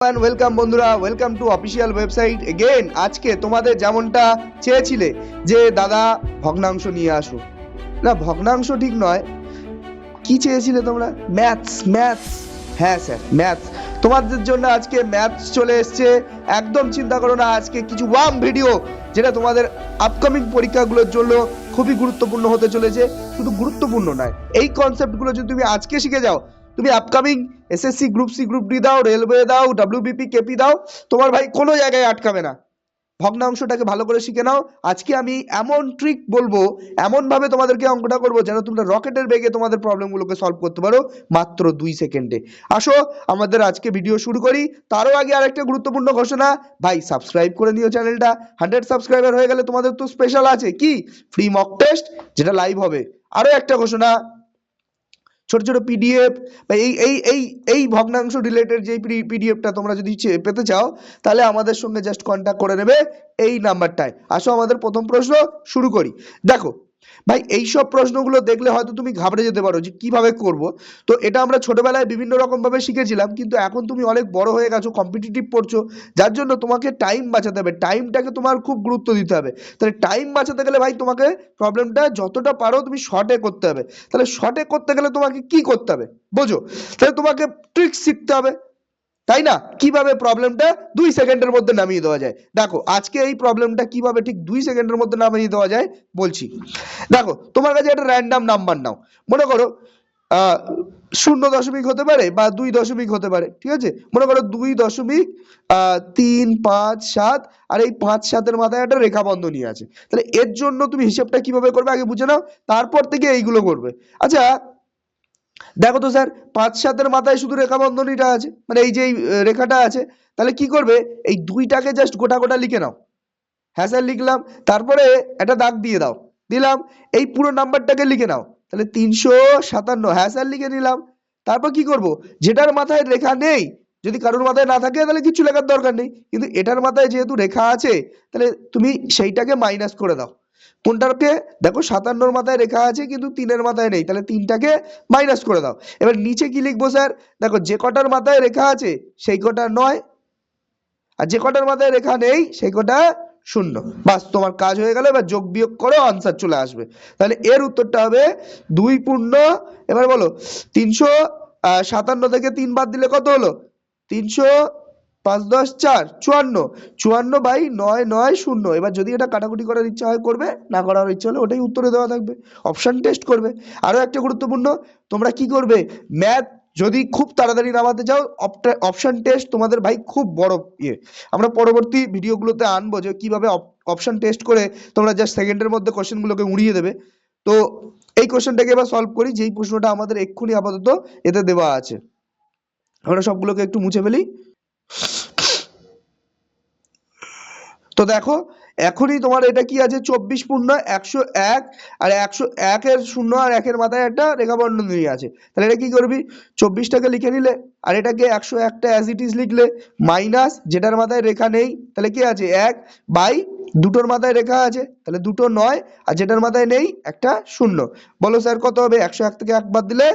And welcome বন্ধুরা, welcome to official website again. আজকে তোমাদের যেমনটা চেয়েছিলে যে দাদা ভগ্নাংশ নিয়ে আসো, না ভগ্নাংশ ঠিক নয়, কি চেয়েছিলে তোমরা? ম্যাথস। হ্যাঁ স্যার, ম্যাথস। তোমাদের জন্য আজকে ম্যাথস চলে এসছে। একদম চিন্তা করো না, আজকে কিছু ওয়াম ভিডিও যেটা তোমাদের আপকামিং পরীক্ষাগুলোর জন্য খুবই গুরুত্বপূর্ণ হতে চলেছে। শুধু গুরুত্বপূর্ণ নয়, এই কনসেপ্টগুলো যদি তুমি আজকে শিখে যাও, তুমি upcoming SSC group C, group D দাও, রেলওয়ে দাও, ডাব্লিউবিপি, কেপি দাও, তোমার ভাই কোনো জায়গায় আটকাবে না। ভগ্নাংশটাকে ভালো করে শিখে নাও। আজকে আমি এমন ট্রিক বলবো, এমন ভাবে তোমাদেরকে অঙ্কটা করবো যেন তোমরা রকেটের বেগে তোমাদের প্রবলেমগুলোকে সলভ করতে পারো মাত্র 2 সেকেন্ডে। আসো আমাদের আজকে ভিডিও শুরু করি। তারও আগে আরেকটা গুরুত্বপূর্ণ ঘোষণা, ভাই সাবস্ক্রাইব করে নিও চ্যানেলটা। 100 সাবস্ক্রাইবার হয়ে গেলে তোমাদের তো স্পেশাল আছে, কি ফ্রি মক টেস্ট যেটা লাইভ হবে। আরো একটা ঘোষণা, ছোট ছোট পিডিএফ বা এই এই এই এই ভগ্নাংশ রিলেটেড যে পিডিএফটা তোমরা যদি পেতে চাও, তাহলে আমাদের সঙ্গে জাস্ট কন্ট্যাক্ট করে নেবে এই নাম্বারটায়। আসো আমাদের প্রথম প্রশ্ন শুরু করি। দেখো ভাই, এই সব প্রশ্নগুলো দেখলে হয়তো তুমি ঘাবড়ে যেতে পারো যে কিভাবে করব। তো এটা আমরা ছোটবেলায় বিভিন্ন রকম ভাবে শিখেছিলাম, কিন্তু এখন তুমি অনেক বড় হয়ে গেছো, কম্পিটিটিভ পড়ছো, যার জন্য তোমাকে টাইম বাঁচাতে হবে। টাইমটাকে তোমার খুব গুরুত্ব দিতে হবে। তাহলে টাইম বাঁচাতে গেলে ভাই তোমাকে প্রবলেমটা যতটা পারো তুমি শর্টে করতে হবে। তাহলে শর্টে করতে গেলে তোমাকে কি করতে হবে বোঝো? তাহলে তোমাকে ট্রিক্স শিখতে হবে, তাই না? কিভাবে প্রবলেমটা 2 সেকেন্ডের মধ্যে নামিয়ে দেওয়া যায়। দেখো আজকে এই প্রবলেমটা কিভাবে ঠিক 2 সেকেন্ডের মধ্যে নামিয়ে দেওয়া যায় বলছি। দেখো তোমার কাছে একটা র্যান্ডাম নাম্বার নাও, মনে করো 0 দশমিক হতে পারে বা 2 দশমিক হতে পারে, ঠিক আছে? মনে করো 2.357, আর এই 5-7-এর মাথায় একটা রেখা বন্ধনী আছে। তাহলে এর জন্য তুমি হিসেবটা কিভাবে করবে আগে বুঝে নাও, তারপর থেকে এইগুলো করবে। আচ্ছা দেখো তো স্যার, 5-7-এর মাথায় শুধু রেখা বন্ধনীটা আছে, মানে এই যে রেখাটা আছে, তাহলে কি করবে? এই 2টাকে জাস্ট গোটা গোটা লিখে নাও। হ্যাঁ স্যার লিখলাম। তারপরে একটা দাগ দিয়ে দাও, দিলাম। এই পুরো নাম্বারটাকে লিখে নাও, তাহলে 357। হ্যাঁ স্যার লিখে নিলাম। তারপর কি করব? যেটার মাথায় রেখা নেই, যদি কারোর মাথায় না থাকে তাহলে কিছু লেখার দরকার নেই, কিন্তু এটার মাথায় যেহেতু রেখা আছে, তাহলে তুমি সেইটাকে মাইনাস করে দাও। কোনটাকে? দেখো 57-র মাথায় রেখা আছে কিন্তু 3-এর মাথায় নেই, তাহলে 3টাকে মাইনাস করে দাও। এবার নিচে কি লিখবো স্যার? দেখো যে কটার মাথায় রেখা আছে সেই কটা 9, আর যে কটার মাথায় রেখা নেই সেই কটা 0। বাস, তোমার কাজ হয়ে গেল। এবার যোগ বিয়োগ করো, আনসার চলে আসবে। তাহলে এর উত্তরটা হবে 2 পূর্ণ, এবার বলো 357 থেকে 3 বাদ দিলে কত হলো? 300, 5 10 4 54, 54/990। এবার যদি এটা কাটাকুটি করার ইচ্ছা হয় করবে, না করার ইচ্ছা হলে ওটাই উত্তরে দেওয়া থাকবে। অপশন টেস্ট করবে। আরো একটা গুরুত্বপূর্ণ, তোমরা কি করবে? ম্যাথ যদি খুব তাড়াতাড়ি নামাতে চাও, অপশন টেস্ট তোমাদের ভাই খুব বড় ইয়ে। আমরা পরবর্তী ভিডিওগুলোতে আনবো যে কিভাবে অপশন টেস্ট করে তোমরা জাস্ট সেকেন্ডের মধ্যে কোশ্চেনগুলোকে উড়িয়ে দেবে। তো এই কোশ্চেনটাকে এবার সলভ করি, যেই প্রশ্নটা আমাদের এক্ষুনি আপাতত এতে দেওয়া আছে। আমরা সবগুলোকে একটু মুছে ফেলি। তো দেখো এখনই তোমার এটা কি আছে? 24 পূর্ণ 101, আর 101-এর 0 আর 1-এর মাথায় একটা রেখা বন্ধনী আছে। তাহলে এটা কি করবি? 24টাকে লিখে নিলে, আর এটাকে 101টা অ্যাজ ইট ইজ লিখলে, মাইনাস যেটার মাথায় রেখা নেই, তাহলে কি আছে? 1 বাই দুটোর মাথায় রেখা আছে, তাহলে 2 9, আর যেটার মাথায় নেই একটা 0। বলো স্যার কত হবে? 101 থেকে 1 বাদ দিলে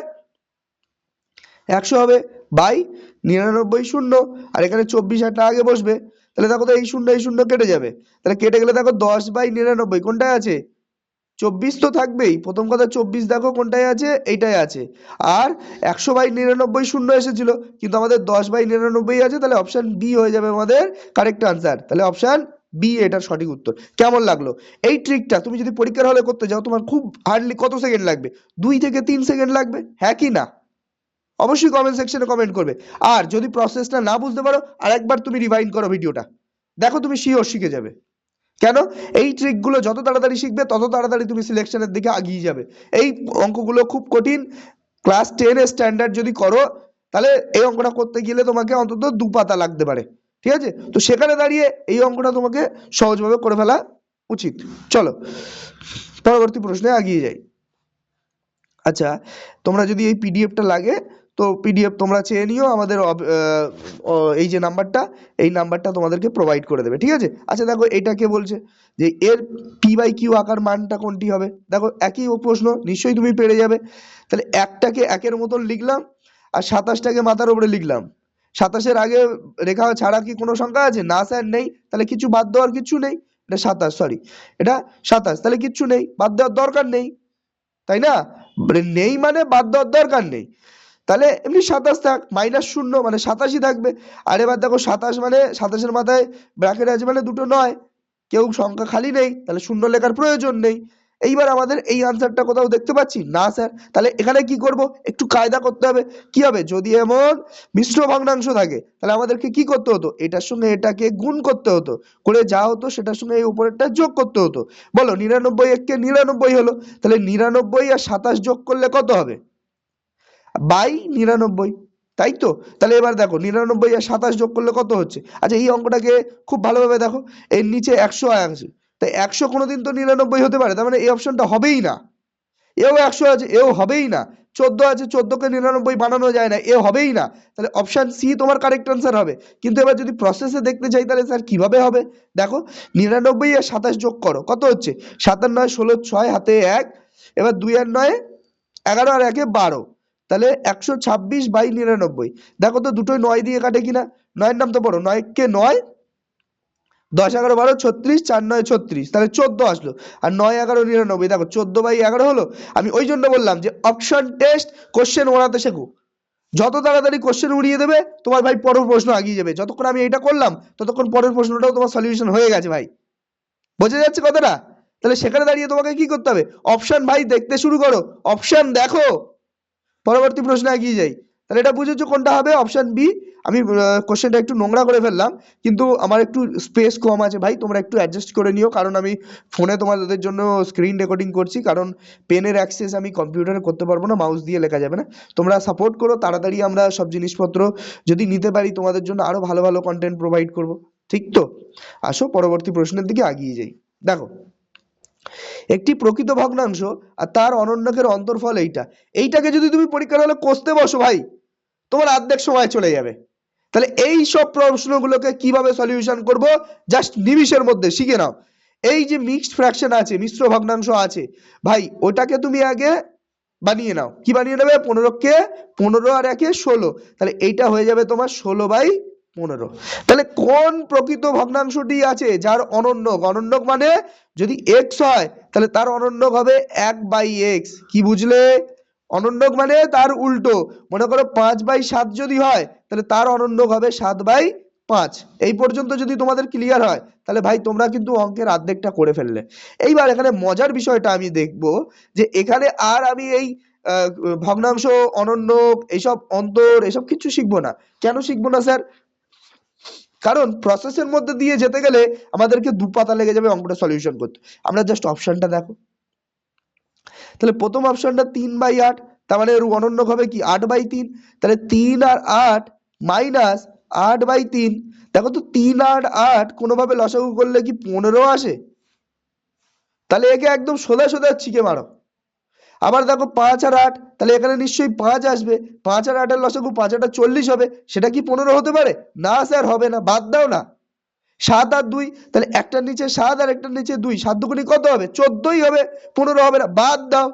100 হবে, বাই 99 শূন্য, আর এখানে 24 একটা আগে বসবে। তাহলে দেখো তো এই শূন্য কেটে যাবে। তাহলে কেটে গেলে দেখো 10/99 কোনটায় আছে? 24 তো থাকবেই। প্রথম কথা 24 দেখো কোনটায় আছে? এইটাই আছে। আর 100/99 শূন্য এসেছিল, কিন্তু আমাদের 10/99 আছে, তাহলে অপশন বি হয়ে যাবে আমাদের কারেক্ট আনসার। তাহলে অপশন বি এটার সঠিক উত্তর। কেমন লাগলো এই ট্রিকটা? তুমি যদি পরীক্ষার হলে করতে যাও, তোমার খুব হার্ডলি কত সেকেন্ড লাগবে? 2 থেকে 3 সেকেন্ড লাগবে, হ্যাঁ কি না? অবশ্যই কমেন্ট সেকশনে কমেন্ট করবে। আর যদি প্রসেসটা না বুঝতে পারো, আরেকবার তুমি রিভাইন্ড করো ভিডিওটা, দেখো তুমি শিওর শিখে যাবে। কেন? এই ট্রিকগুলো যত তাড়াতাড়ি শিখবে তত তাড়াতাড়ি তুমি সিলেকশনের দিকে এগিয়ে যাবে। এই অঙ্কগুলো খুব কঠিন। ক্লাস 10 এর স্ট্যান্ডার্ড যদি করো, তাহলে এই অঙ্কটা করতে গেলে তোমাকে অন্তত 2 পাতা লাগতে পারে, ঠিক আছে? তো সেখানে দাঁড়িয়ে এই অঙ্কটা তোমাকে সহজভাবে করে ফেলা উচিত। চলো পরবর্তী প্রশ্নে এগিয়ে যাই। আচ্ছা, তোমরা যদি এই পিডিএফটা লাগে, তো পিডিএফ তোমরা চেয়ে নিও। আমাদের এই যে নাম্বারটা, এই নাম্বারটা তোমাদেরকে প্রোভাইড করে দেবে, ঠিক আছে? আচ্ছা দেখো এটা কে বলছে যে এর p/q আকার মানটা কোনটি হবে? দেখো একই প্রশ্ন, নিশ্চয়ই তুমি পেরে যাবে। তাহলে একটাকে 1-এর মতন লিখলাম, আর 27টাকে মাথার উপরে লিখলাম, 27-এর আগে রেখা ছাড়া কি কোনো সংখ্যা আছে? না স্যার নেই, তাহলে কিছু বাদ দেওয়ার কিছু নেই। এটা 27, সরি এটা 27, তাহলে কিচ্ছু নেই, বাদ দেওয়ার দরকার নেই, তাই না? নেই মানে বাদ দেওয়ার দরকার নেই, তাহলে এমনি 27 থাক, -0 মানে 87ই থাকবে। আর এবার দেখো 27 মানে 27-এর মাথায় ব্র্যাকেট আছে মানে দুটো নয়, কেউ সংখ্যা খালি নেই, তাহলে শূন্য লেখার প্রয়োজন নেই। এইবার আমাদের এই আনসারটা কোথাও দেখতে পাচ্ছি না স্যার, তাহলে এখানে কি করব? একটু কায়দা করতে হবে। কি হবে? যদি এমন মিশ্র ভগ্নাংশ থাকে তাহলে আমাদেরকে কি করতে হতো? এটার সঙ্গে এটাকে গুণ করতে হতো, করে যা হতো সেটার সঙ্গে এই উপরেরটা যোগ করতে হতো। বলো 99 একে 99 হলো, তাহলে 99 আর 27 যোগ করলে কত হবে? বাই 99, তাই তো? তাহলে এবার দেখো 99 আর 27 যোগ করলে কত হচ্ছে? আচ্ছা এই অঙ্কটাকে খুব ভালোভাবে দেখো, এর নিচে 100 আছে, তাই 100 কোনোদিন তো 99 হতে পারে, তার মানে এই অপশনটা হবেই না। এও 100 আছে, এও হবেই না। 14 আছে, 14কে 99 বানানো যায় না, এও হবেই না। তাহলে অপশন সি তোমার কারেক্ট আনসার হবে। কিন্তু এবার যদি প্রসেসে দেখতে চাই তাহলে স্যার কিভাবে হবে? দেখো 99 আর 27 যোগ করো, কত হচ্ছে? 7 আর 9 16, 6 হাতে 1, এবার 2 আর 9 11 আর 1 12, তাহলে 126/99। দেখো তো দুটোই 9 দিয়ে কাটে কিনা? 9 নাম তো পড়ো, 9 কে 9, 10 11 12 36, 4 9 36, তাহলে 14 আসলো। আর 9 11 99, দেখো 14/11 হলো। আমি ওই জন্য বললাম যে অপশন টেস্ট কোশ্চেন ওড়াতে শেখো, যত তাড়াতাড়ি কোশ্চেন উড়িয়ে দেবে তোমার ভাই পরের প্রশ্ন এগিয়ে যাবে। যতক্ষণ আমি এটা করলাম ততক্ষণ পরের প্রশ্নটাও তোমার সলিউশন হয়ে গেছে ভাই, বোঝা যাচ্ছে কথাটা? তাহলে সেখানে দাঁড়িয়ে তোমাকে কি করতে হবে? অপশন ভাই দেখতে শুরু করো, অপশন দেখো, পরবর্তী প্রশ্নে এগিয়ে যাই। তাহলে এটা বুঝেছো কোনটা হবে? Option B. আমি কোশ্চেনটা একটু নোংরা করে ফেললাম, কিন্তু আমার একটু স্পেস কম আছে ভাই, তোমরা একটু অ্যাডজাস্ট করে নিও, কারণ আমি ফোনে তোমাদের জন্য স্ক্রিন রেকর্ডিং করছি, কারণ পেনের অ্যাক্সেস আমি কম্পিউটারে করতে পারবো না, মাউস দিয়ে লেখা যাবে না। তোমরা সাপোর্ট করো, তাড়াতাড়ি আমরা সব জিনিসপত্র যদি নিতে পারি তোমাদের জন্য আরো ভালো ভালো কন্টেন্ট প্রোভাইড করব, ঠিক তো? আসো পরবর্তী প্রশ্নের দিকে এগিয়ে যাই। দেখো একটি প্রকৃত ভগ্নাংশ আর তার অনন্যকের অন্তর্ফল এইটাকে যদি তুমি পরীক্ষার হলে কষতে বসো ভাই, তোমার অর্ধেক সময় চলে যাবে। তাহলে এই সব প্রশ্নগুলোকে কিভাবে সলিউশন করব জাস্ট নিমিষের মধ্যে শিখে নাও। এই যে মিক্সড ফ্র্যাকশন আছে, মিশ্র ভগ্নাংশ আছে ভাই, ওটাকে তুমি আগে বানিয়ে নাও। কি বানিয়ে নেবে? 15কে 15 আর 1 16, তাহলে এইটা হয়ে যাবে তোমার 16/15। তাহলে কোন প্রকৃত ভগ্নাংশটি আছে যার অনন্যক? অনন্যক মানে যদি x হয় তাহলে তার অনন্যক হবে 1/x। কি বুঝলে? অনন্যক মানে তার উল্টো। মনে করো 5/7 যদি হয় তাহলে তার অনন্যক হবে 7/5। এই পর্যন্ত যদি তোমাদের ক্লিয়ার হয় তাহলে ভাই তোমরা কিন্তু অঙ্কের অর্ধেকটা করে ফেললে। এইবার এখানে মজার বিষয়টা আমি দেখব যে এখানে আর আমি এই ভগ্নাংশ, অনন্যক, এইসব অন্তর, এসব কিছু শিখবো না। কেন শিখবো না স্যার? কারণ প্রসেসের মধ্যে দিয়ে যেতে গেলে আমাদেরকে 2 পাতা লেগে যাবে অঙ্কটা সলিউশন করতে। আমরা জাস্ট অপশনটা দেখো, তাহলে প্রথম অপশনটা 3/8, তার মানে এর অনন্যক হবে কি 8/3। তাহলে 3 আর 8 মাইনাস 8/3। দেখো তো 3 আর 8 কোনোভাবে লসাগু করলে কি 15 আসে? তাহলে একে একদম সোজা সোজা চিকে মারো। আবার দেখো 5 আর 8, তাহলে এখানে নিশ্চয়ই 5 আসবে। 5 আর 8 এর লসাগু 5 8 40 হবে, সেটা কি 15 হতে পারে? না স্যার, হবে না, বাদ দাও না। 7 আর 2, তাহলে একটার নিচে 7 আর একটার নিচে 2, 7 দুগুণি কত হবে? 14ই হবে, 15 হবে না, বাদ দাও।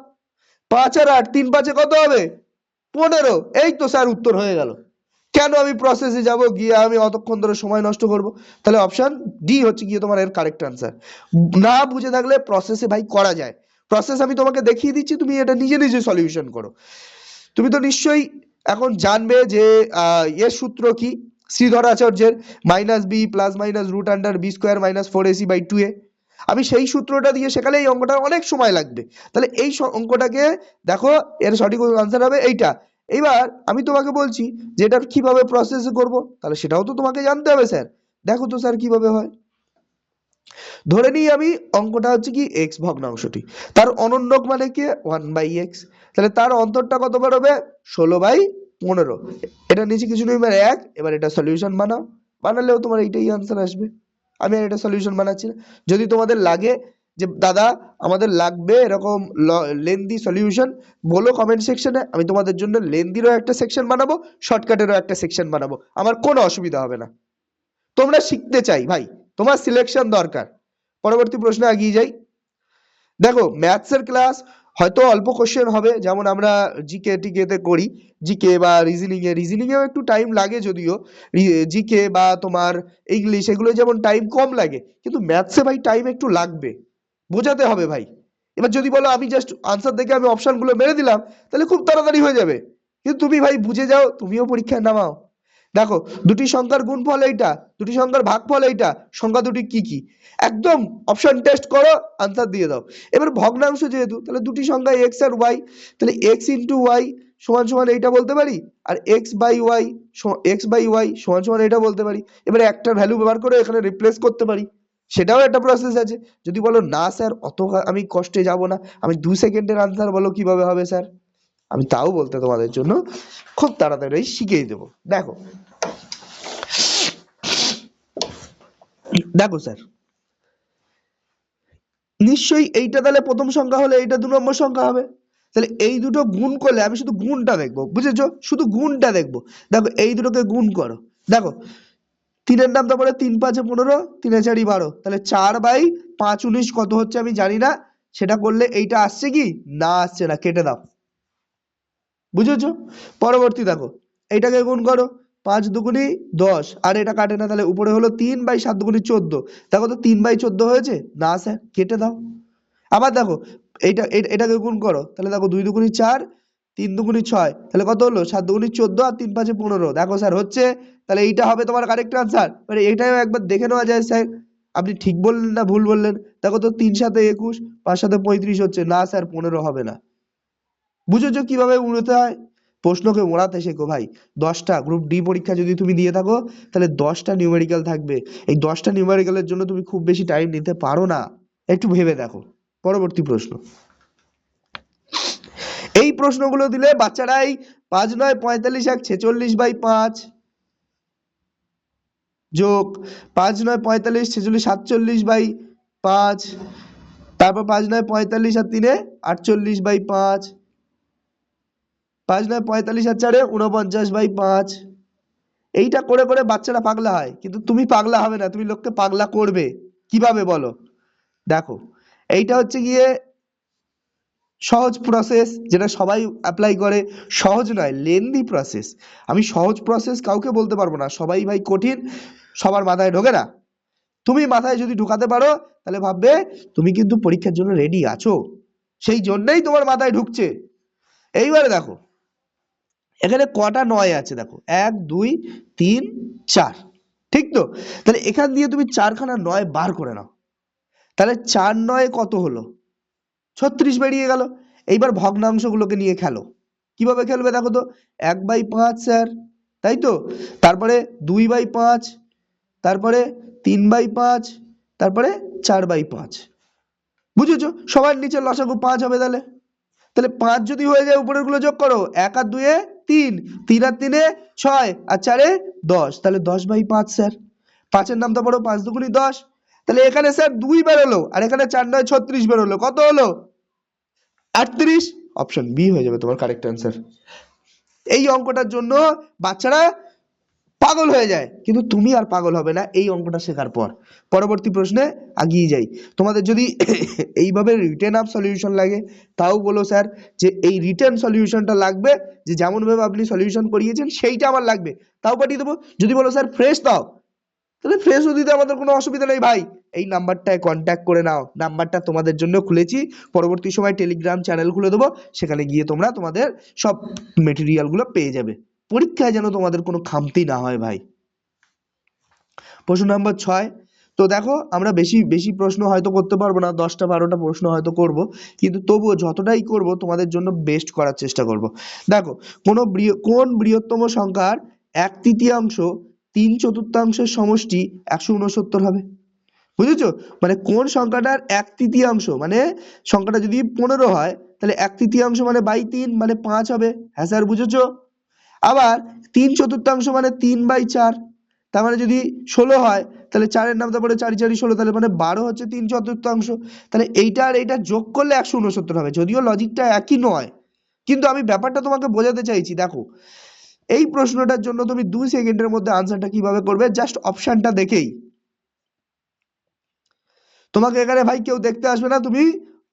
5 আর 8, 3 5 কত হবে? 15। এই তো স্যার উত্তর হয়ে গেল। কেন আমি প্রসেসে যাব, গিয়ে আমি অতক্ষণ ধরে সময় নষ্ট করব? তাহলে অপশন ডি হচ্ছে গিয়ে তোমার এর কারেক্ট আনসার। না বুঝে থাকলে প্রসেসে ভাই করা যায়, প্রসেস আমি তোমাকে দেখিয়ে দিচ্ছি, তুমি এটা নিজে নিজে সলিউশন করো। তুমি তো নিশ্চয়ই এখন জানবে যে এর সূত্র কি, শ্রীধর আচার্যের -b plus minus root under b square minus 4ac/2a। আমি সেই সূত্রটা দিয়ে শেখালে এই অঙ্কটা অনেক সময় লাগবে। তাহলে এই অঙ্কটাকে দেখো, এর সঠিক আনসার হবে এইটা। এইবার আমি তোমাকে বলছি যে এটা কিভাবে প্রসেস করব, তাহলে সেটাও তো তোমাকে জানতে হবে স্যার। দেখো তো স্যার কিভাবে হয়। ধরে নিই আমি অঙ্কটা হচ্ছে কি x ভগ্নাংশটি, তার অনন্যক মানে কি 1/x, তাহলে তার অন্তরটা কত বার হবে? 16/15। এটা নিচে কিছু নেই মানে 1। এবার এটা সলিউশন বানাও, বানালেও তোমার এইটাই আনসার আসবে। আমি আর এটা সলিউশন বানাচ্ছি না। যদি তোমাদের লাগে যে দাদা আমাদের লাগবে এরকম লেন্দি সলিউশন, বলো কমেন্ট সেকশনে, আমি তোমাদের জন্য লেন্দিরও একটা সেকশন বানাবো, শর্টকাটেরও একটা সেকশন বানাবো, আমার কোনো অসুবিধা হবে না। তোমরা শিখতে চাই ভাই, তোমার সিলেকশন দরকার। পরবর্তী প্রশ্নে এগিয়ে যাই। দেখো ম্যাথসের ক্লাস হয়তো অল্প কোশ্চেন হবে, যেমন আমরা জিকে টিকেতে করি, জিকে বা রিজনিংয়েও একটু টাইম লাগে যদিও, জিকে বা তোমার ইংলিশ এগুলো যেমন টাইম কম লাগে, কিন্তু ম্যাথসে ভাই টাইম একটু লাগবে, বোঝাতে হবে ভাই। এবার যদি বলো আমি জাস্ট আনসার দেখে আমি অপশনগুলো মেরে দিলাম, তাহলে খুব তাড়াতাড়ি হয়ে যাবে, কিন্তু তুমি ভাই বুঝে যাও, তুমিও পরীক্ষায় নামাও। দেখো, দুটি সংখ্যার গুণফল এইটা, দুটি সংখ্যার ভাগফল এইটা, সংখ্যা দুটি কি কি, একদম অপশন টেস্ট করো, আনসার দিয়ে দাও। এবার ভগ্নাংশ যেহেতু, তাহলে দুটি সংখ্যা এক্স আর ওয়াই, তাহলে এক্স ইন্টু ওয়াই সমান সমান এইটা বলতে পারি, আর এক্স বাই ওয়াই সমান সমান এটা বলতে পারি। এবারে একটা ভ্যালু ব্যবহার করে এখানে রিপ্লেস করতে পারি, সেটাও একটা প্রসেস আছে। যদি বলো না স্যার অত আমি কষ্টে যাব না, আমি 2 সেকেন্ডের আনসার বলো কিভাবে হবে স্যার, আমি তাও বলতে তোমাদের জন্য খুব তাড়াতাড়ি শিখিয়ে দেবো। দেখো দেখো স্যার, নিশ্চয়ই এইটা তাহলে প্রথম সংখ্যা হলে এইটা 2 নম্বর সংখ্যা হবে, তাহলে এই দুটো গুণ করলে আমি শুধু গুণটা দেখবো, বুঝেছো, শুধু গুণটা দেখবো। দেখো এই দুটোকে গুণ করো, দেখো 3-এর নামটা পড়ে 3×5 = 15, 3×4 = 12, তাহলে 4/5 = 19 কত হচ্ছে আমি জানি না, সেটা করলে এইটা আসছে কি না, আসছে না, কেটে দাও, বুঝেছো। পরবর্তী দেখো, এইটাকে গুণ করো, 5×2 = 10, আর এটা কাটে না, তাহলে উপরে হলো 3/7×2 = 14, দেখো তো 3/14 হয়েছে না স্যার, কেটে দাও। আবার দেখো এটাকে গুণ করো, তাহলে দেখো 2×2 = 4, 3×2 = 6, তাহলে কত হলো 7×2 = 14, আর 3×5 = 15, দেখো স্যার হচ্ছে, তাহলে এইটা হবে তোমার কারেক্ট আনসার। মানে এটাও একবার দেখে নেওয়া যায় স্যার আপনি ঠিক বললেন না ভুল বললেন। দেখো তো 3×7 = 21, 5×7 = 35 হচ্ছে না স্যার, 15 হবে না। বুঝেছো কিভাবে উড়তে হয়, প্রশ্নকে ওড়াতে শেখো ভাই। 10টা গ্রুপ ডি পরীক্ষা যদি তুমি দিয়ে থাকো, তাহলে 10টা নিউমেরিক্যাল থাকবে, এই 10টা নিউমেরিক্যালের জন্য তুমি খুব বেশি টাইম নিতে পারো না, একটু ভেবে দেখো। পরবর্তী প্রশ্ন, এই প্রশ্নগুলো দিলে বাচ্চারাই 5×9 = 45, 46/5 যোগ 5×9 = 45, 46 47/5, তারপর 5×9 = 45 আর 3-এ 48/5, 5×9 = 45 আর 4-এ 49/5। এইটা করে করে বাচ্চারা পাগলা হয়, কিন্তু তুমি পাগলা হবে না, তুমি লোককে পাগলা করবে। কিভাবে বলো, দেখো এইটা হচ্ছে গিয়ে সহজ প্রসেস, যেটা সবাই অ্যাপ্লাই করে, সহজ নয় লেন্দি প্রসেস। আমি সহজ প্রসেস কাউকে বলতে পারবো না, সবাই ভাই কঠিন, সবার মাথায় ঢোকে না। তুমি মাথায় যদি ঢুকাতে পারো, তাহলে ভাববে তুমি কিন্তু পরীক্ষার জন্য রেডি আছো, সেই জন্যই তোমার মাথায় ঢুকছে। এইবারে দেখো এখানে কটা 9 আছে, দেখো 1 2 3 4, ঠিক তো, তাহলে এখান দিয়ে তুমি 4খানা 9 বার করে নাও, তাহলে 4×9 কত হলো 36 বেরিয়ে গেল। এইবার ভগ্নাংশগুলোকে নিয়ে খেলো, কিভাবে খেলবে দেখো তো, 1/5 স্যার, তাই তো, তারপরে 2/5, তারপরে 3/5, তারপরে 4/5, বুঝেছো, সবার নিচে লসাগু 5 হবে, তাহলে তাহলে 5 যদি হয়ে যায় উপরের গুলো যোগ করো, 1 আর 2-এ 3, 3 আর 3-এ 6, আর 4-এ 10, তাহলে 10/5 স্যার। 5-এর নামটা পড়ো, 5×2 = 10, তাহলে এখানে স্যার 2 বেরোলো, আর এখানে 4×9 = 36 বেরোলো, কত হলো 38, অপশন বি হয়ে যাবে তোমার কারেক্ট অ্যান্সার। এই অঙ্কটার জন্য বাচ্চারা পাগল হয়ে যায়, কিন্তু তুমি আর পাগল হবে না এই অঙ্কটা শেখার পর। পরবর্তী প্রশ্নে আগিয়ে যাই। তোমাদের যদি এইভাবে রিটেন আপ সলিউশন লাগে, তাও বলো স্যার যে এই রিটেন সলিউশনটা লাগবে, যে যেমন ভাবে আপনি সলিউশন করিয়েছেন সেইটা আমার লাগবে, তাও পাঠিয়ে দেবো। যদি বলো স্যার ফ্রেশ দাও, তাহলে ফ্রেশও দিতে আমাদের কোনো অসুবিধা নেই ভাই, এই নাম্বারটায় কন্ট্যাক্ট করে নাও, নাম্বারটা তোমাদের জন্য খুলেছি। পরবর্তী সময় টেলিগ্রাম চ্যানেল খুলে দেবো, সেখানে গিয়ে তোমরা তোমাদের সব মেটেরিয়ালগুলো পেয়ে যাবে, পরীক্ষায় যেন তোমাদের কোনো খামতি না হয় ভাই। প্রশ্ন নাম্বার 6, তো দেখো আমরা বেশি বেশি প্রশ্ন হয়তো করতে পারবো না, 10টা 12টা প্রশ্ন হয়তো করব, কিন্তু তবুও যতটাই করব তোমাদের জন্য বেস্ট করার চেষ্টা করব। দেখো কোন বৃহত্তম সংখ্যার 1/3 3/4 সমষ্টি 169 হবে, বুঝেছো, মানে কোন সংখ্যাটার 1/3, মানে সংখ্যাটা যদি 15 হয়, তাহলে 1/3 মানে 3 মানে 5 হবে, হ্যাঁ স্যার বুঝেছো। আবার 3/4 মানে 3/4, তার মানে যদি 16 হয়, তাহলে 4-এর নামটা পড়ে 4 4 16, তাহলে মানে 12 হচ্ছে 3/4, তাহলে এইটা আর এইটা যোগ করলে 169 হবে। যদিও লজিকটা একই নয়, কিন্তু আমি ব্যাপারটা তোমাকে বোঝাতে চাইছি। দেখো এই প্রশ্নটার জন্য তুমি 2 সেকেন্ডের মধ্যে আনসারটা কিভাবে করবে, জাস্ট অপশনটা দেখেই, তোমাকে এখানে ভাই কেউ দেখতে আসবে না তুমি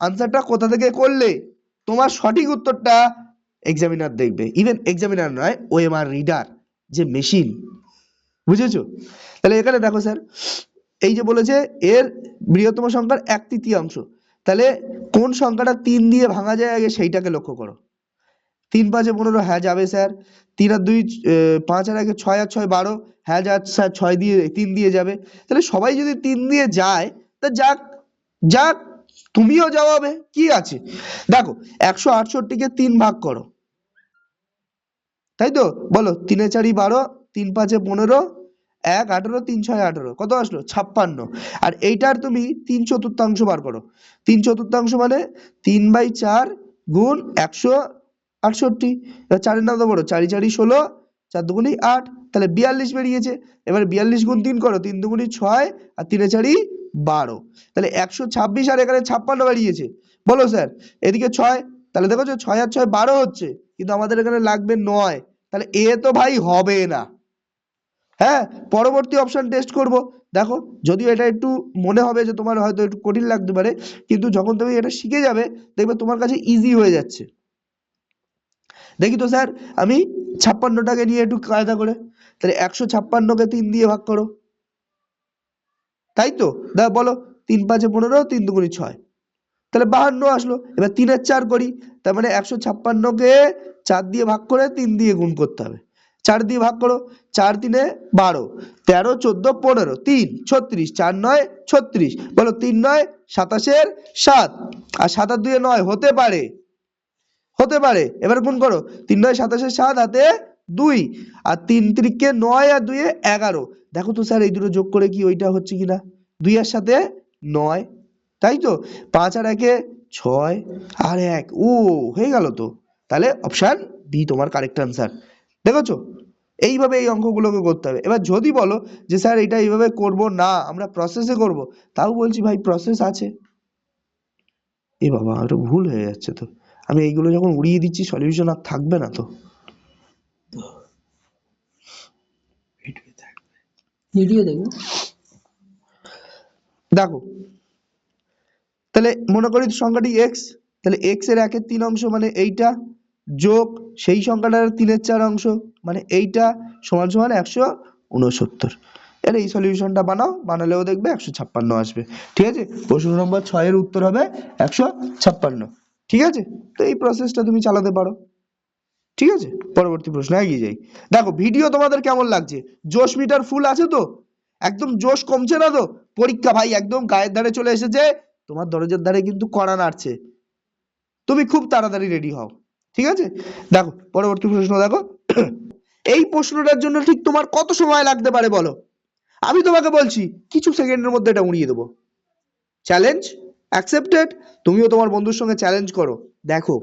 আনসারটা কোথা থেকে করলে, তোমার সঠিক উত্তরটা এক্সামিনার দেখবে, ইভেন এক্সামিনার নয়, ওএমআর রিডার যে মেশিন, বুঝেছো? তাহলে এখানে দেখো স্যার, এই যে বলেছে এর বৃহত্তম সংখ্যার 1/3, তাহলে কোন সংখ্যাটা 3 দিয়ে ভাঙা যায় আগে সেইটাকে লক্ষ্য করো। 3 5 15, হ্যাঁ যাবে স্যার। 3 আর 2 5 আর 1 6 আর 6 12, হ্যাঁ যা স্যার 6 দিয়ে 3 দিয়ে যাবে। তাহলে সবাই যদি 3 দিয়ে যায় তা যাক যাক, তুমিও যাওয়াবে, কি আছে। দেখো 168 কে 3 ভাগ করো, তাই তো, বলো 3 এ 4 12, 3 5 15, 1 18, 3 6 18, কত আসলো 56। আর এইটার তুমি 3/4 বার করো। 3/4 মানে 3/4 গুণ 168। এবার 4 এর নাম তো বড়, 4 4 16, 4 2 8, তাহলে 42 বেরিয়েছে। এবার 42 গুণ 3 করো, 3 2 6 আর 3 4 12, তাহলে 126 আর এখানে 56 বেরিয়েছে। বলো স্যার এদিকে 6, তাহলে দেখো 6 আর 6 12 হচ্ছে, কিন্তু আমাদের এখানে লাগবে 9, তাহলে এ তো ভাই হবে না। হ্যাঁ, পরবর্তী অপশন টেস্ট করব। দেখো যদিও এটা একটু মনে হবে যে তোমার হয়তো একটু কঠিন লাগতে পারে, কিন্তু যখন তুমি এটা শিখে যাবে দেখবে তোমার কাছে ইজি হয়ে যাচ্ছে। দেখি তো স্যার, আমি 56টাকে নিয়ে একটু কায়দা করে, তাহলে 156কে 3 দিয়ে ভাগ করো, তাই তো, দেখো বলো 3 5 15, 3 2 6, তাহলে 52 আসলো। এবার 3 এর 4 করি, তার মানে 156কে 4 দিয়ে ভাগ করে 3 দিয়ে গুণ করতে হবে। 4 দিয়ে ভাগ করো, 4 3 12, 13 14 15, 3 36, 4 9 36, বলো 3 9 27 7, আর 7 আর 2 9, হতে পারে হতে পারে। এবার গুণ করো, 3 9 27 7, হাতে 2, আর 3 3 9 আর 2 11। দেখো তো স্যার এই দুটো যোগ করে কি ওইটা হচ্ছে কিনা, 2 এর সাথে 9, তাই তো, 5 আর 1 6 আর 1, ও হয়ে গেল তো। তাহলে অপশন বি তোমার কারেক্ট আনসার। দেখেছো, এইভাবে এই অঙ্কগুলোকে করতে হবে। এবার যদি বলো যে স্যার এটা এইভাবে করব না, আমরা প্রসেসে করব, তাও বলছি ভাই প্রসেস আছে। এ বাবা, এটা ভুল হয়ে যাচ্ছে তো, আমি এইগুলো যখন উড়িয়ে দিচ্ছি সলিউশন আর থাকবে না তো। ভিডিও দেখো। দেখো তাহলে মনে করি সংখ্যাটি এক্স, তাহলে এক্স এর 1 এর 3 অংশ মানে এইটা, যোগ সেই সংখ্যাটার 3 এর 4 অংশ মানে এইটা, সমান সমান 169। এর এই সলিউশনটা বানাও, বানালেও দেখবে 156 আসবে। ঠিক আছে, প্রশ্ন নম্বর 6 এর উত্তর হবে 156। ঠিক আছে, তো এই প্রসেসটা তুমি চালাতে পারো। ঠিক আছে, পরবর্তী প্রশ্ন এগিয়ে যাই। দেখো ভিডিও তোমাদের কেমন লাগছে, জোশ মিটার ফুল আছে তো, একদম জোশ কমছে না তো? পরীক্ষা ভাই একদম গায়ের ধারে চলে এসেছে, তোমার দরজার ধারে কিন্তু কড়া নাড়ছে, তুমি খুব তাড়াতাড়ি রেডি হও। ঠিক আছে, দেখো পরবর্তী প্রশ্ন দেখো। এই প্রশ্নটার জন্য ঠিক তোমার কত সময় লাগতে পারে বলো, আমি তোমাকে বলছি কিছু সেকেন্ডের মধ্যে এটা উড়িয়ে দেবো। চ্যালেঞ্জ অ্যাকসেপ্টেড, তুমিও তোমার বন্ধুর সঙ্গে চ্যালেঞ্জ করো। দেখো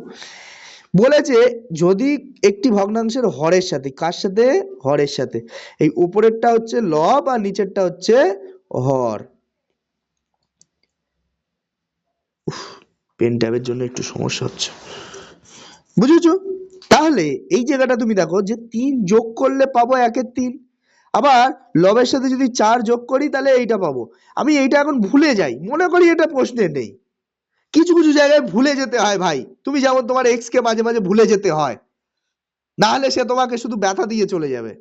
বলেছে যদি একটি ভগ্নাংশের হরের সাথে, কার সাথে, হরের সাথে, এই উপরেরটা হচ্ছে লব আর নিচেরটা হচ্ছে হর। পেন ট্যাবের জন্য একটু সমস্যা হচ্ছে, বুঝেছো? তাহলে এই জায়গাটা তুমি দেখো যে 3 যোগ করলে পাবো 1 এর 3, আবার লবের সাথে যদি 4 যোগ করি তাহলে এইটা পাবো। আমি এইটা এখন ভুলে যাই, মনে করি এটা প্রশ্নে নেই। কিছু কিছু জায়গায় ভুলে যেতে হয় ভাই, তুমি যেমন তোমার এক্স কে মাঝে মাঝে ভুলে যেতে হয়, না হলে সে তোমাকে শুধু ব্যথা দিয়ে চলে যাবে।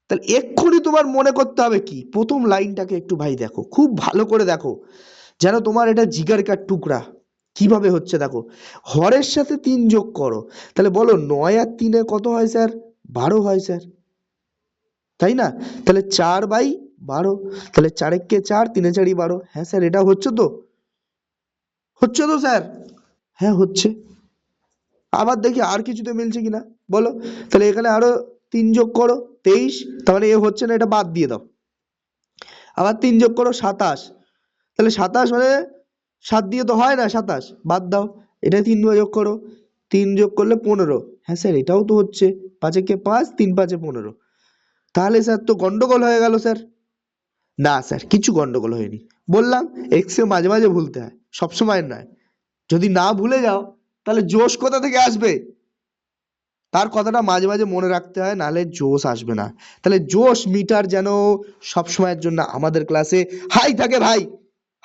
তাহলে এক্ষুনি তোমার মনে করতে হবে কি, প্রথম লাইনটাকে একটু ভাই দেখো, খুব ভালো করে দেখো, যেন তোমার এটা জিগার কার টুকরা। কিভাবে হচ্ছে দেখো, হরের সাথে 3 যোগ করো, তাহলে বলো 9 আর 3 কত হয় স্যার, 12 হয় স্যার, তাই না? তাহলে 4/12, তাহলে 4 কে 4, 3 4 12, হ্যাঁ স্যার এটা হচ্ছে তো, হচ্ছে তো স্যার, হ্যাঁ হচ্ছে। আবার দেখি আর কিছুতে মিলছে কিনা, বলো। তাহলে এখানে আরো 3 যোগ করো, 23, তাহলে এ হচ্ছে না, এটা বাদ দিয়ে দাও। আবার 3 যোগ করো, 27, তাহলে 27 মানে 7 দিয়ে তো হয় না, 27 বাদ দাও। এটা 3 যোগ করো, 3 যোগ করলে 15, হ্যাঁ স্যার এটাও তো হচ্ছে, 5 কে 5, 3 5 15, তাহলে স্যার তো গন্ডগোল হয়ে গেল স্যার। না স্যার কিছু গন্ডগোল হয়নি, বললাম এক্স এ মাঝে মাঝে ভুলতে হয়, সবসময় নয়। যদি না ভুলে যাও তাহলে জোশ কোথা থেকে আসবে, তার কথাটা মাঝে মাঝে মনে রাখতে হয়, নাহলে জোশ আসবে না। তাহলে জোশ মিটার যেন সব সময়ের জন্য আমাদের ক্লাসে হাই থাকে ভাই,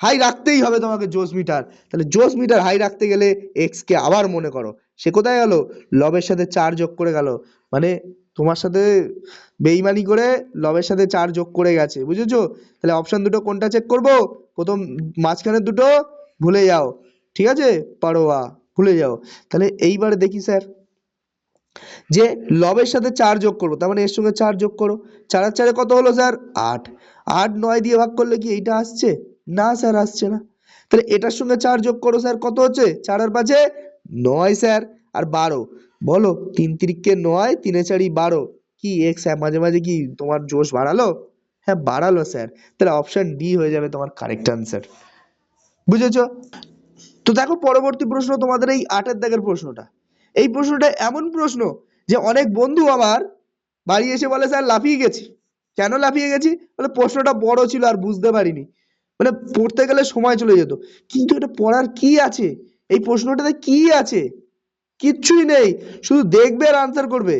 হাই রাখতেই হবে তোমাকে জোস মিটার। তাহলে জোস মিটার হাই রাখতে গেলে এক্স কে আবার মনে করো, সে কোথায় গেল, লবের সাথে 4 যোগ করে গেল, মানে তোমার সাথে বেইমানি করে লবের সাথে 4 যোগ করে গেছে, বুঝেছো? তাহলে অপশন দুটো কোনটা চেক করব, প্রথম মাঝখানের দুটো ভুলে যাও, ঠিক আছে, পারোয়া ভুলে যাও। তাহলে এইবারে দেখি স্যার, যে লবের সাথে 4 যোগ করবো, তার মানে এর সঙ্গে 4 যোগ করো, 4 আর 4 কত হলো স্যার 8, 8 9 দিয়ে ভাগ করলে কি এইটা আসছে, না স্যার আসছে না। তাহলে এটার সঙ্গে 4 যোগ করো স্যার, কত হচ্ছে 4 আর 5 9 স্যার, আর 12, বলো 3 3 9, 3 4 12, কি এক্স মাঝে মাঝে কি তোমার জোশ বাড়ালো? হ্যাঁ বাড়ালো স্যার। তাহলে অপশন ডি হয়ে যাবে তোমার কারেক্ট আনসার, বুঝেছো? তো দেখো পরবর্তী প্রশ্ন তোমাদের এই 8 দাগের প্রশ্নটা, এই প্রশ্নটা এমন প্রশ্ন যে অনেক বন্ধু আমার বাড়ি এসে বলে স্যার লাফিয়ে গেছি। কেন লাফিয়ে গেছি? বলে প্রশ্নটা বড় ছিল আর বুঝতে পারিনি, মানে পড়তে গেলে সময় চলে যেত। কিন্তু এটা পড়ার কি আছে, এই প্রশ্নটাতে কি আছে? কিচ্ছুই নেই, শুধু দেখবে আর আনসার করবে।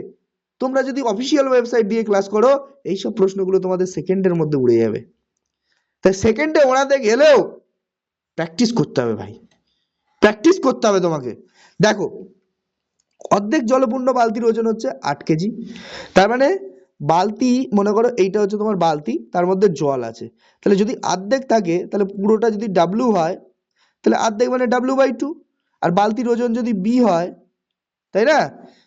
তোমরা যদি অফিসিয়াল ওয়েবসাইট দিয়ে ক্লাস করো, এইসব প্রশ্নগুলো তোমাদের সেকেন্ডের মধ্যে উড়ে যাবে। তাই সেকেন্ডে ওড়াতে গেলেও প্র্যাকটিস করতে হবে ভাই, প্র্যাকটিস করতে হবে তোমাকে। দেখো অর্ধেক জলপূর্ণ বালতির ওজন হচ্ছে 8 কেজি, তার মানে বালতি, মনে করো এইটা হচ্ছে তোমার বালতি, তার মধ্যে জল আছে, তাহলে যদি অর্ধেক থাকে তাহলে পুরোটা যদি ডাব্লু হয়, তাহলে অর্ধেক মানে W/2, আর বালতির ওজন যদি বি হয়, তাই না,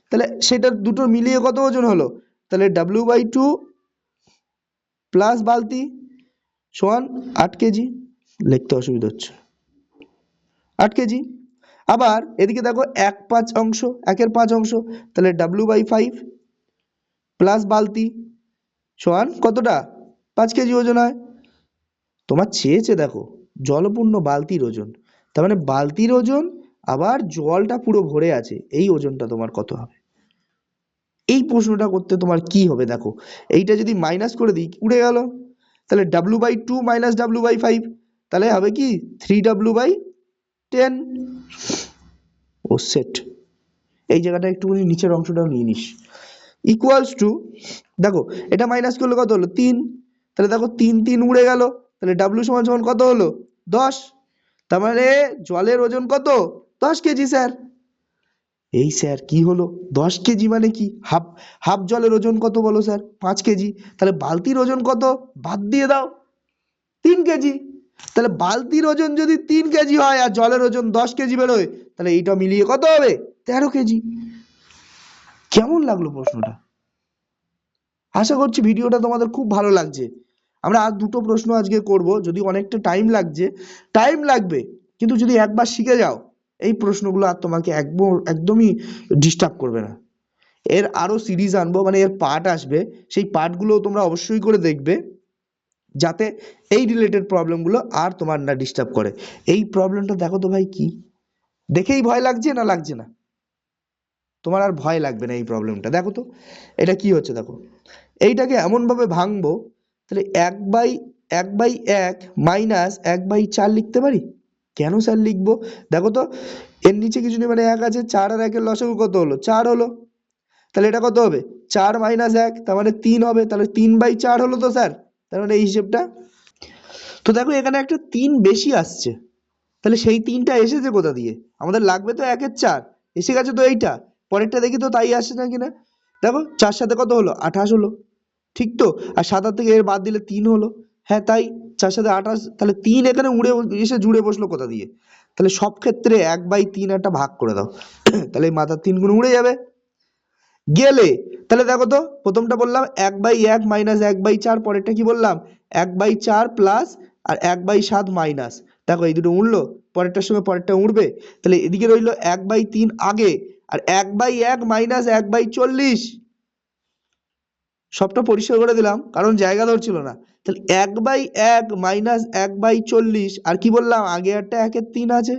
তাহলে সেটা দুটো মিলিয়ে কত ওজন হলো, তাহলে W/2 প্লাস বালতি সমান 8 কেজি, লিখতে অসুবিধা হচ্ছে 8 কেজি। আবার এদিকে দেখো 1/5 অংশ, 1/5 অংশ, তাহলে W/5 প্লাস বালতি সমান কতটা, 5 কেজি ওজন হয়। তোমার চেয়েছে দেখো জলপূর্ণ বালতির ওজন, তার মানে বালতির ওজন আবার জলটা পুরো ভরে আছে, এই ওজনটা তোমার কত হবে? এই প্রশ্নটা করতে তোমার কি হবে দেখো, এইটা যদি মাইনাস করে দিই উড়ে গেল, তাহলে W/2 মাইনাস W/5, তাহলে হবে কি 3W/10। ও সেট, এই জায়গাটা একটুখানি নিচের অংশটাও নিয়ে নিস, ইকুয়ালস টু, দেখো এটা মাইনাস করলে কত হলো 3, তাহলে দেখো 3 3 উড়ে গেল, তাহলে W সমান সমান কত হলো 10, তার মানে জলের ওজন কত 10 কেজি স্যার। এই স্যার কি হলো 10 কেজি মানে কি, হাফ, হাফ জলের ওজন কত বলো স্যার 5 কেজি, তাহলে বালতির ওজন কত বাদ দিয়ে দাও 3 কেজি, তাহলে বালতির ওজন যদি 3 কেজি হয় আর জলের ওজন 10 কেজি বেরোয়, তাহলে এইটা মিলিয়ে কত হবে 13 কেজি। কেমন লাগলো প্রশ্নটা? আশা করছি ভিডিওটা তোমাদের খুব ভালো লাগছে। আমরা আর দুটো প্রশ্ন আজকে করব, যদি অনেকটা টাইম লাগছে, টাইম লাগবে, কিন্তু যদি একবার শিখে যাও এই প্রশ্নগুলো আর তোমাকে একদমই ডিস্টার্ব করবে না। এর আরো সিরিজ আনবো, মানে এর পার্ট আসবে, সেই পার্টগুলো তোমরা অবশ্যই করে দেখবে, যাতে এই রিলেটেড প্রবলেমগুলো আর তোমার না ডিস্টার্ব করে। এই প্রবলেমটা দেখো তো ভাই, কি দেখেই ভয় লাগছে না লাগছে না? তোমার আর ভয় লাগবে না এই প্রবলেমটা, দেখো তো এটা কি হচ্ছে, দেখো এইটাকে এমনভাবে ভাঙবো, তাহলে 1/1 মাইনাস 1/4 লিখতে পারি। কেন স্যার লিখবো, দেখো তো এর নিচে কিছু নেই, মানে 1 আছে, 4 আর 1 এর লসাগু কত হলো 4 হলো, তাহলে এটা কত হবে 4 মাইনাস 1, তার মানে 3 হবে, তাহলে 3/4 হলো তো স্যার, তার মানে এই হিসেবটা। তো দেখো এখানে একটা 3 বেশি আসছে, তাহলে সেই 3টা এসেছে কোথা দিয়ে, আমাদের লাগবে তো 1 এর 4, এসে গেছে তো এইটা, পরেরটা দেখি তো তাই আসছে না কিনা। দেখো 4 সাথে কত হলো 28 হলো, ঠিক তো, আর 7 থেকে এর বাদ দিলে 3 হলো, হ্যাঁ তাই, 4 সাথে 28, তাহলে 3 এখানে উড়ে এসে জুড়ে বসলো কোথা দিয়ে, তাহলে সব ক্ষেত্রে 1/3 একটা ভাগ করে দাও, তাহলে এই মাথার 3 গুণ উড়ে যাবে গেলে। তাহলে দেখো তো প্রথমটা বললাম 1/1 মাইনাস 1/4, পরেরটা কি বললাম 1/4 প্লাস আর 1/7 মাইনাস, দেখো এই দুটো উড়লো, পরেরটার সঙ্গে পরেরটা উড়বে, তাহলে এদিকে রইলো 1/3 আগে, আর 1/1 মাইনাস 1/40, সবটা পরিষ্কার করে দিলাম কারণ জায়গা ধরছিল না। তাহলে 1/1 মাইনাস 1/40, আর কি বললাম আগে একটা 1 এর 3 আছে,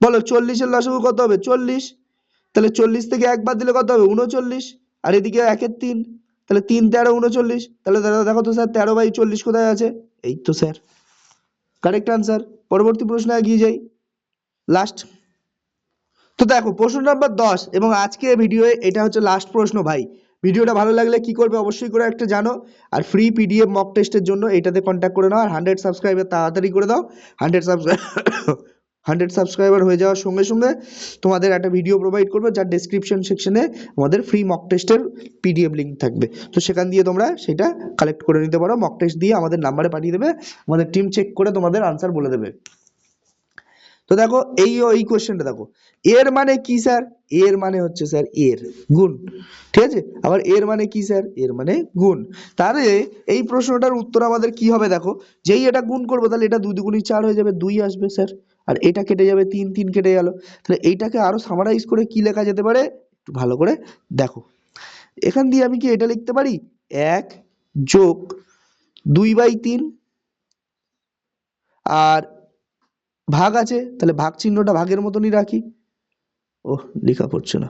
বলো 40 এর লসাগু কত হবে 40, তাহলে 40 থেকে 1 বাদ দিলে কত হবে 39, আর এদিকে 1 এর 3, তাহলে 3 13 39, তাহলে দেখো তো স্যার 13/40 কোথায় আছে, এই তো স্যার কারেক্ট আনসার। পরবর্তী প্রশ্নে এগিয়ে যাই, লাস্ট। তো দেখো প্রশ্ন নাম্বার 10, এবং আজকে ভিডিওয়ে এটা হচ্ছে লাস্ট প্রশ্ন ভাই, ভিডিওটা ভালো লাগলে কি করবে অবশ্যই করে একটা জানো, আর ফ্রি পিডিএফ মক টেস্টের জন্য এইটাতে কন্ট্যাক্ট করে নাও, আর 100 সাবস্ক্রাইবার তাড়াতাড়ি করে দাও। 100 সাবস্ক্রাইবার হয়ে যাওয়ার সঙ্গে সঙ্গে তোমাদের একটা ভিডিও প্রোভাইড করবে, যার ডেসক্রিপশন সেকশনে আমাদের ফ্রি মক টেস্টের পিডিএফ লিঙ্ক থাকবে। তো সেখান দিয়ে তোমরা সেটা কালেক্ট করে নিতে পারো, মক টেস্ট দিয়ে আমাদের নাম্বারে পাঠিয়ে দেবে, আমাদের টিম চেক করে তোমাদের আনসার বলে দেবে। তো দেখো এই কোশ্চেনটা দেখো, এর মানে কি স্যার? এর মানে হচ্ছে স্যার এর গুণ, ঠিক আছে? আবার এর মানে কি স্যার? এর মানে গুণ। তাহলে এই প্রশ্নটার উত্তর আমাদের কি হবে দেখো, যেই এটা গুণ করবো তাহলে এটা 2 দুগুণী 4 হয়ে যাবে, 2 আসবে স্যার, আর এটা কেটে যাবে 3, 3 কেটে গেল। তাহলে এইটাকে আরো সামারাইজ করে কি লেখা যেতে পারে একটু ভালো করে দেখো। এখান দিয়ে আমি কি এটা লিখতে পারি, 1 যোগ 2/3, আর ভাগ আছে তাহলে ভাগ চিহ্নটা ভাগের মতনই রাখি। ওহ, লেখা পড়ছে না,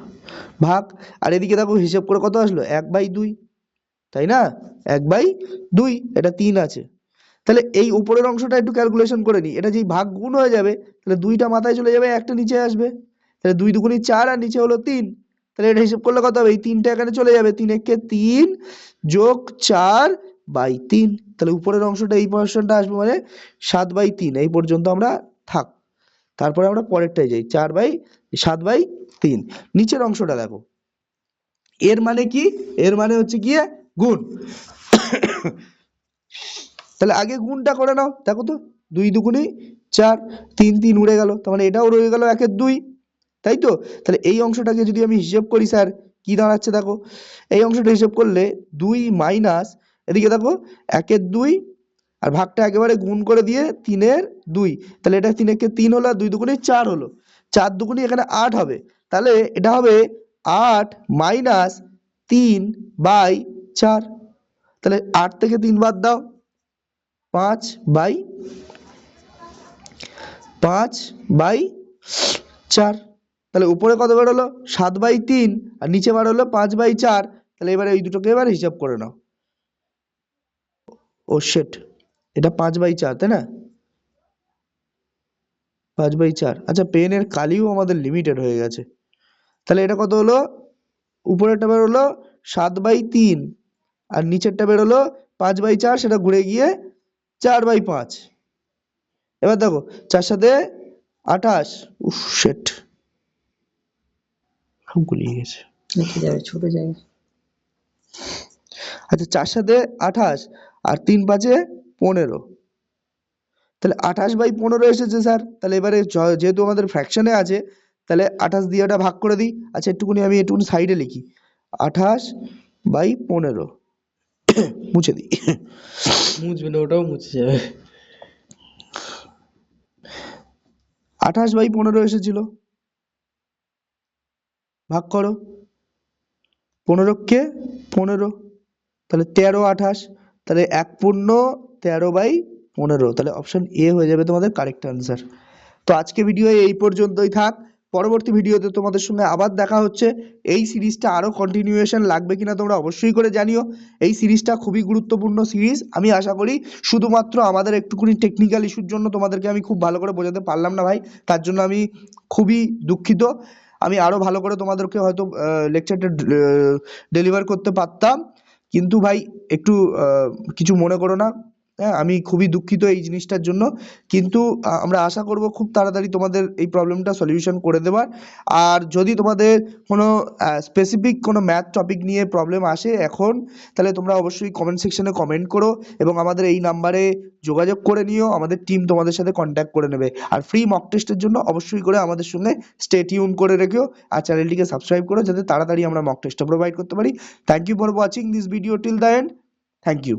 ভাগ। আর এদিকে দেখো হিসাব করে কত আসলো, 1/2, তাই না? 1/2, এটা 3 আছে। তাহলে এই উপরের অংশটা একটু ক্যালকুলেশন করে নিই, এটা যেই ভাগ গুণ হয়ে যাবে তাহলে 2টা মাথায় চলে যাবে, একটা নিচে আসবে, তাহলে 2 দুগুণী 4 আর নিচে হলো 3। তাহলে এটা হিসাব করলে কত হবে, এই 3টা এখানে চলে যাবে, 3 একে 3 যোগ 4/3, তাহলে উপরের অংশটা এই পোরশনটা আসবে মানে 7/3। এই পর্যন্ত আমরা থাক, তারপরে আমরা পরেরটায় যাই, 7/3। নিচের অংশটা দেখো, এর মানে কি? এর মানে হচ্ছে গিয়ে গুণ। তাহলে আগে গুণটা করে নাও, দেখো তো 2 দুগুণী 4, 3 3 উড়ে গেল, তার মানে এটাও রয়ে গেল 1/2, তাই তো? তাহলে এই অংশটাকে যদি আমি হিসেব করি স্যার কি দাঁড়াচ্ছে দেখো, এই অংশটা হিসেব করলে 2 মাইনাস এদিকে দেখো 1/2, আর ভাগটা একেবারে গুণ করে দিয়ে 3/2, তাহলে এটা 3 একে 3 হলো, আর 2 দুগুণী 4 হলো, 4 দুগুণী এখানে 8 হবে, তাহলে এটা হবে 8 মাইনাস 3/4। তাহলে 8 থেকে 3 বাদ দাও, 5/4। তাহলে উপরে কত বার হলো, 7/3, আর নিচে বার হলো 5/4। তাহলে এবারে এই দুটোকে এবার হিসাব করে নাও। ও শেট, এটা 5/4 তাই না, 5/4। আচ্ছা, পেনের কালিও আমাদের লিমিটেড হয়ে গেছে। তাহলে এটা কত হলো, উপরেরটা বের হলো 7/3, আর নিচেরটা বের হলো 5/4, সেটা ঘুরে গিয়ে 4/5। এবার দেখো 4 সাথে 28, উফ শেট, সব গুলিয়ে গেছে। লিখে যাবে ছোট জায়গা। আচ্ছা, 4 সাথে 28 আর 3 5-এ 15, তাহলে 28/15 এসেছে স্যার। তাহলে এবারে যেহেতু আমাদের ফ্র্যাকশনে আছে, তাহলে 28 দিয়ে ওটা ভাগ করে দিই। আচ্ছা, আমি একটুখানি সাইডে লিখি, 28/15 মুছে দিই। মুছবে না, ওটাও মুছে যাবে। 28/15 এসেছিল, ভাগ করো, 15কে 15, তাহলে 13 28, তাহলে 1/13/15, তাহলে অপশন এ হয়ে যাবে তোমাদের কারেক্ট আনসার। তো আজকে ভিডিও এই পর্যন্তই থাক, পরবর্তী ভিডিওতে তোমাদের সঙ্গে আবার দেখা হচ্ছে। এই সিরিজটা আরও কন্টিনিউয়েশন লাগবে কিনা তোমরা অবশ্যই করে জানিও। এই সিরিজটা খুবই গুরুত্বপূর্ণ সিরিজ, আমি আশা করি শুধুমাত্র আমাদের একটুখানি টেকনিক্যাল ইস্যুর জন্য তোমাদেরকে আমি খুব ভালো করে বোঝাতে পারলাম না ভাই, তার জন্য আমি খুবই দুঃখিত। আমি আরও ভালো করে তোমাদেরকে হয়তো লেকচারটা ডেলিভার করতে পারতাম, কিন্তু ভাই একটু কিছু মনে করো না, হ্যাঁ, আমি খুবই দুঃখিত এই জিনিসটার জন্য। কিন্তু আমরা আশা করব খুব তাড়াতাড়ি তোমাদের এই প্রবলেমটা সলিউশন করে দেওয়ার। আর যদি তোমাদের কোনো স্পেসিফিক কোনো ম্যাথ টপিক নিয়ে প্রবলেম আসে এখন, তাহলে তোমরা অবশ্যই কমেন্ট সেকশনে কমেন্ট করো, এবং আমাদের এই নাম্বারে যোগাযোগ করে নিও, আমাদের টিম তোমাদের সাথে কন্ট্যাক্ট করে নেবে। আর ফ্রি মক টেস্টের জন্য অবশ্যই করে আমাদের সঙ্গে স্টে টিউন করে রেখো, আর চ্যানেলটিকে সাবস্ক্রাইব করো, যাতে তাড়াতাড়ি আমরা মক টেস্টটা প্রোভাইড করতে পারি। Thank you for watching this video till the end. Thank you.